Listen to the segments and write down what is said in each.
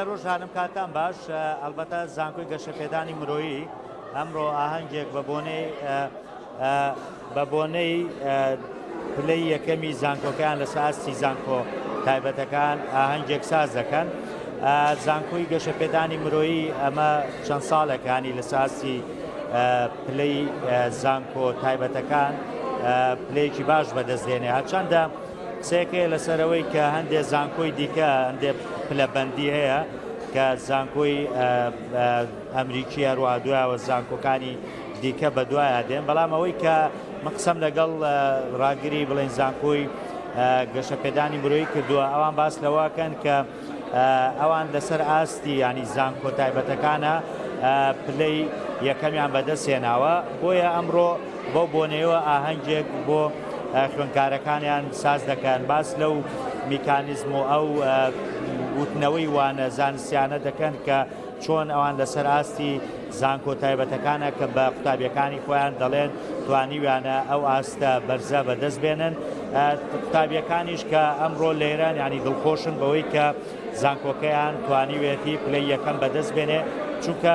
ڕۆژانم کاتان باش ئەلبەتە زانکۆی گەشەپێدانی مرۆیی ئەمڕۆ ئاهەنگێک بە بۆنەی پلەی یەکەمی زانکۆکەیان لە ساستی زانکۆ تایبەتەکان ئاهەنگێک ساز دەکەن. زانکۆی گەشەپێدانی مرۆیی ئەمە چەند ساڵێکانی لە ساستی پلەی زانکۆ تایبەتەکان پلەیەکی باش بەدەستێنێ. هەرچەندە قسەیەکەیە لەسەرەوەی کە هەندێک زانکۆی دیکە هەندێک پلەبەندی هەیە کە زانکۆی ئەمریکی هەروە دوایەوە زانکۆکانی دیکە بە دوایە دێن، بەڵام ئەوەی کە من قسەم لەگەڵ ڕاگری بڵێن زانکۆی گەشەپێدانی مرۆیی کردووە ئەوان باس لەوەکەن کە ئەوان لەسەر ئاستی ینی زانکۆ تایبەتەکانە پلەی یەکەمیان بەدەستێناوە، بۆیە ئەمڕۆ بۆ بۆنەوە ئاهەنگێک بۆ خوێندکارەکانیان ساز دەکەن، باس لەو میکانیزم و ئەو وتنەوەی وانە زانستیانە دەکەن کە چۆن ئەوان لەسەر ئاستی زانکۆ تایبەتەکانە کە بە قوتابیەکانی خۆیان دەڵێن توانیویانە ئەو ئاستە بەرزە بەدەست بێنن. قوتابیەکانیش کە ئەمڕۆ لێران ینی دڵخۆشن بەوەی کە زانکۆکەیان توانیوێتی پلەی یەکەم بەدەست بێنێ، چونکە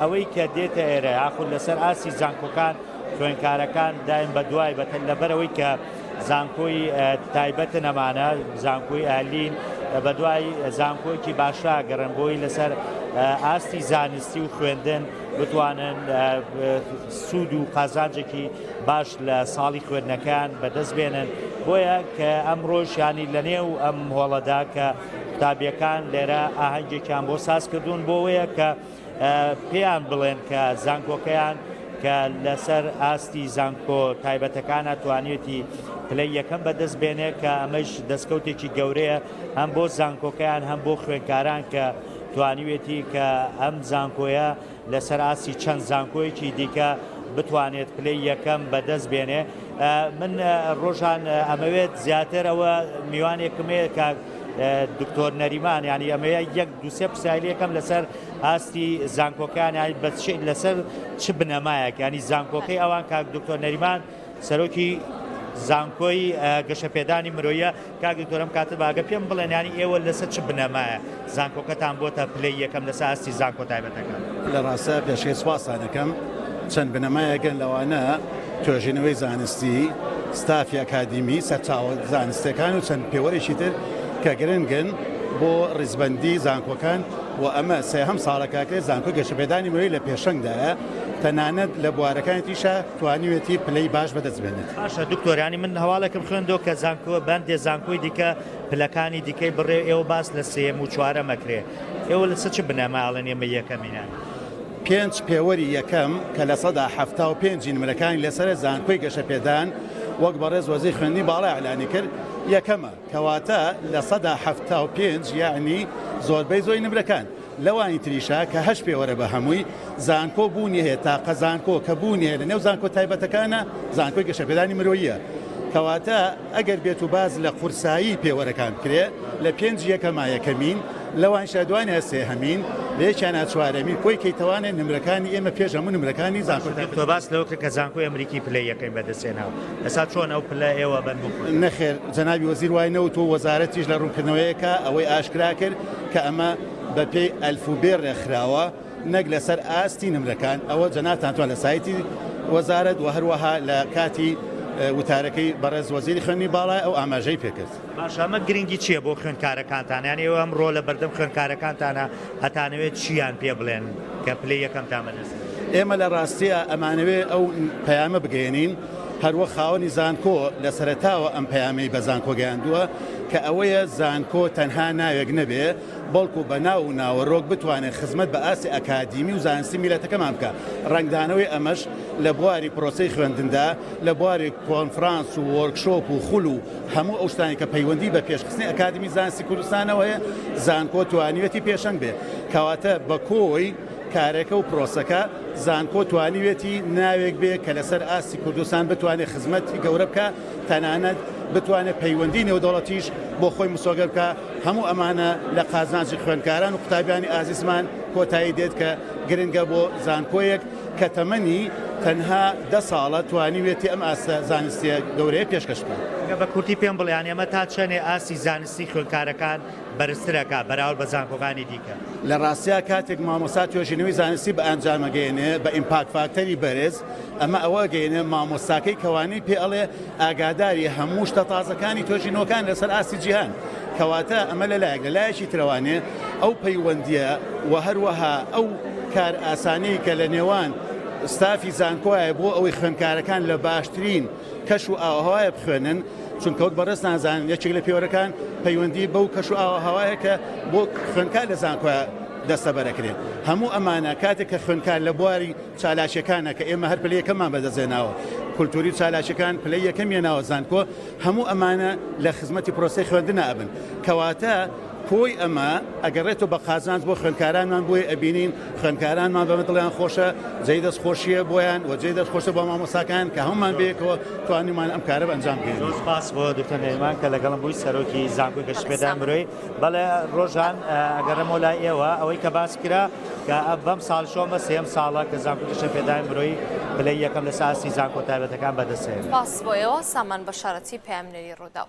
ئەوەی کە دێتە ئێرە یاخود لەسەر ئاستی زانکۆکان خوێندکارەکان دایم بە دوای بەتەن لەبەرەوەی کە زانکۆی تایبەتە نەمانە زانکۆی ئالین بە دوای زانکۆیەکی باشا گەڕن بۆی لەسەر ئاستی زانستی و خوێندن بتوانن سوود و قازانجێکی باش لە ساڵی خوێندنەکان بەدەست بێنن. بۆیە کە ئەمڕۆژ ینی لە نێو ئەم هۆڵەدا کە قوتابیەکان لێرە ئاهەنگێکیان بۆ ساز کردوون بۆوەیە کە پێیان بڵێن کە زانکۆکەیان کە لەسەر ئاستی زانکۆ تایبەتەکانە توانێتی پلەی یەکەم بەدەست بێنێ کە ئەمەش دەستکەوتێکی گەورەیە هەم بۆ زانکۆکەیان هەم بۆ خوێندکاران کە توانیوێتی کە ئەم زانکۆیە لەسەر ئاستی چەند زانکۆیەکی دیکە بتوانێت پلەی یەکەم بەدەست بێنێ. من ڕۆژان ئەمەوێت زیاتر ئەوە میوانێکمەیە کە دکتۆر نەریمان ینی ئەمەیە یەک دووسێ پرسیارەکەم لەسەر ئاستی زانکۆکان لەسەر چ بنەمایەک ینی زانکۆکەی ئەوان کاک دکتۆر نەریمان سەرۆکی زانکۆی گەشەپێدانی مرۆیە کاک دکتۆرم کاتە باگە پێم بڵێن ینی ئێوە لەسەر چ بنەمایە زانکۆکەتان بۆتە پلەی یەکەم لەسەر ئاستی زانکۆ تایبەتەکان؟ لە ڕاستە پێشکەی سوپاسانەکەم چەند بنەمایەکەن لەوانە توێژینەوەی زانستی ستافی ئەکادیمی سەرچاوە زانستەکان و چەند پێوەرێکی تر کە گرنگن بۆ ڕیزبەندی زانکۆکان و ئەمە سێهەم ساڵەکەکە زانکۆی گەشەپێدانی مرۆیی لە پێشەنگدایە تەنانەت لە بوارەکانیشە توانیوێتی پلەی باش بەدەست بێنێت. باشە دکتۆرانی من هەواڵێکم خوێندەوە کە زانکۆ بەندێ زانکۆی دیکە پلەکانی دیکەی بڕێ ئێوە باس لە سێم و چوارە مەکرێ، ئێوە لەسەر چ بنەماڵن ئێمە یەکەمینان؟ 5 پێوەری یەکەم کە لە 175 نمرەکانی لەسەر زانکۆی گەشەپێدان وەک بەڕێز وەزیری خوێندنی باڵای ئەعلانی کرد یەکەمە، کەواتە لە 175 یعنی زۆربەی زۆی نمرەکان لەوانی تریشا کە 8 پێوەرە بە هەمووی زانکۆ بوونی هەیە تاقە زانکۆ کە بوونی هەیە لە نێو زانکۆ تایبەتەکانە زانکۆی گەشەپێدانی مرۆییە. کەواتە ئەگەر بێت و باز لە قورسایی پێوەرەکان کرێ لە 5 یەکەما یەکەمین لەوان شادوانە سێهەمین لەیەکیانە چوارەمین کۆی کەیتەوانێت نمرەکانی ئێمە پێش هەموو نمرەکانی زانکۆ تۆ باس لەوە کە زانکۆی ئەمریکی پلەی یەکەم بەدەستێناوە ئەسا چۆن ئەو پلە ئێوە بن نەخێر جەنابی وەزیر وای نەوت و وەزارەتیش لە ڕوونکردنەوەیەکە ئەوەی ئاشکرا کرد کە ئەمە بە پێی ئەلفوبێ ڕێکخراوە نەک لەسەر ئاستی نمرەکان. ئەوە جەنابتان توان لە سایتی وەزارەت و هەروەها لە کاتی وتارەکەی بەڕێز وەزیری خوێندنی باڵای ئەو ئاماژەی پێکرد. باش ئەمە گرنگی چییە بۆ خوێندکارەکانتان؟ یانی ئێوە ئەمڕۆ لە بەردەم خوێندکارەکانتانە هەتانەوێت چیان پێ بڵێن کە پلەی یەکەمتان بەدەست؟ ئێمە لە ڕاستیە ئەمانەوێ ئەو پەیامە بگەێنین هەروە خاوەنی زانکۆ لە سەرەتاوە ئەم پەیامەی بە زانکۆ گەیاندووە کە ئەوەیە زانکۆ تەنها ناوێک نەبێ بەڵکو بە ناو و ناوەڕۆک بتوانێت خزمەت بە ئاستی ئەکادیمی و زانستی میلەتەکەمان بکە. ڕنگدانەوەی ئەمەش لە بواری پرۆسەی خوێندندا لە بواری کۆنفرانس و وەرکشۆپ و خول و هەموو ئەو شتانی کە پەیوەندی بە پێشخستنی ئەکادیمی زانستی کوردستانەوەیە زانکۆ توانیوێتی پێشەنگ بێ. کەواتە بە کۆی کارێکە و پرۆسەکە زانکۆ توانیوێتی ناوێک بێ کە لەسەر ئاستی کوردستان بتوانێت خزمەتی گەورە بکە تەنانەت بتوانێت پەیوەندی نێودەوڵەتیش بۆ خۆی مسۆگەر بکە. هەموو ئەمانە لە قازانجی خوێندکاران و قوتابیانی ئازیزمان کۆتایی دێت کە گرنگە بۆ زانکۆیەک کە تەمەنی تەنها 10 ساڵە توانیوێتی ئەم ئاسە زانستیە گەورەیە پێشکەش بکات. بە کورتی پێم بڵیان ئێمە تا چەنێ ئاسی زانستی خوێندکارەکان بەرزترەکە بەراورد بە زانکۆکانی دیکە. لە ڕاستیا کاتێک مامۆستا توێژینەوەی زانستی بە ئەنجامەگەێنێ بە ئیمپاکت فاکتەری بەرز ئەمە ئەوە گەێنێ مامۆستاکەی کەوانی پێ ئەڵێ ئاگاداری هەموو شتە تازەکانی توێژینەوەکان لەسەر ئاسی جیهان. کەواتە ئەمە لەلایەک لەلایەکی ترەوانێ ئەو پەیوەندیە و هەروەها ئەو کار ئاسانەی کە لە نێوان ستافی زانکۆیە بۆ ئەوەی خوێندکارەکان لە باشترین کەش و ئاوهەوایە بخوێنن چونکەوت بەڕست نازانن یەکێک لە پێوەرەکان پەیوەندی بەو کەش و ئاوهەوایە کە بۆ خوێندکار لە زانکۆیە دەستە بەرەکرێت. هەموو ئەمانە کاتێک کە خوێندکار لە بواری چالاشەکانە کە ئێمە هەر پلەی یەکەممان بەدەستێناوە کولتوری چالاشەکان پلەی یەکەم هێناوە زانکۆ هەموو ئەمانە لە خزمەتی پرۆسەی خوێندنە ئەبن کەواتە کۆی ئەمە ئەگەڕێتەوە بە قازانج بۆ خوێندکارانمان بۆی ئەبینین خوێندکارانمان بەمە دڵیان خۆشە جێی دەستخۆشیە بۆیان و جێی دەستخۆشە بۆ مامۆستاکان کە هەمومان بێکەوە توانیمان ئەم کارە ئەنجام بگەین. زۆر سپاس بۆ دکتۆر نەریمان کە لەگەڵم بووی سەرۆکی زانکۆی گەشتپێدان مرۆی. بەڵێ ڕۆژان ئەگەڕێمەوە لای ئێوە ئەوەی کە باس کرا کە بەم ساڵ شۆمە سێم ساڵە کە زانکۆی گەشتپێدانی مرۆی پلەی یەکەم لە ساسی زانکۆ تایبەتەکان بەدەستێنێت. باس بۆ ئێوە سامان بەشارەتی پەیامنەری ڕوودا.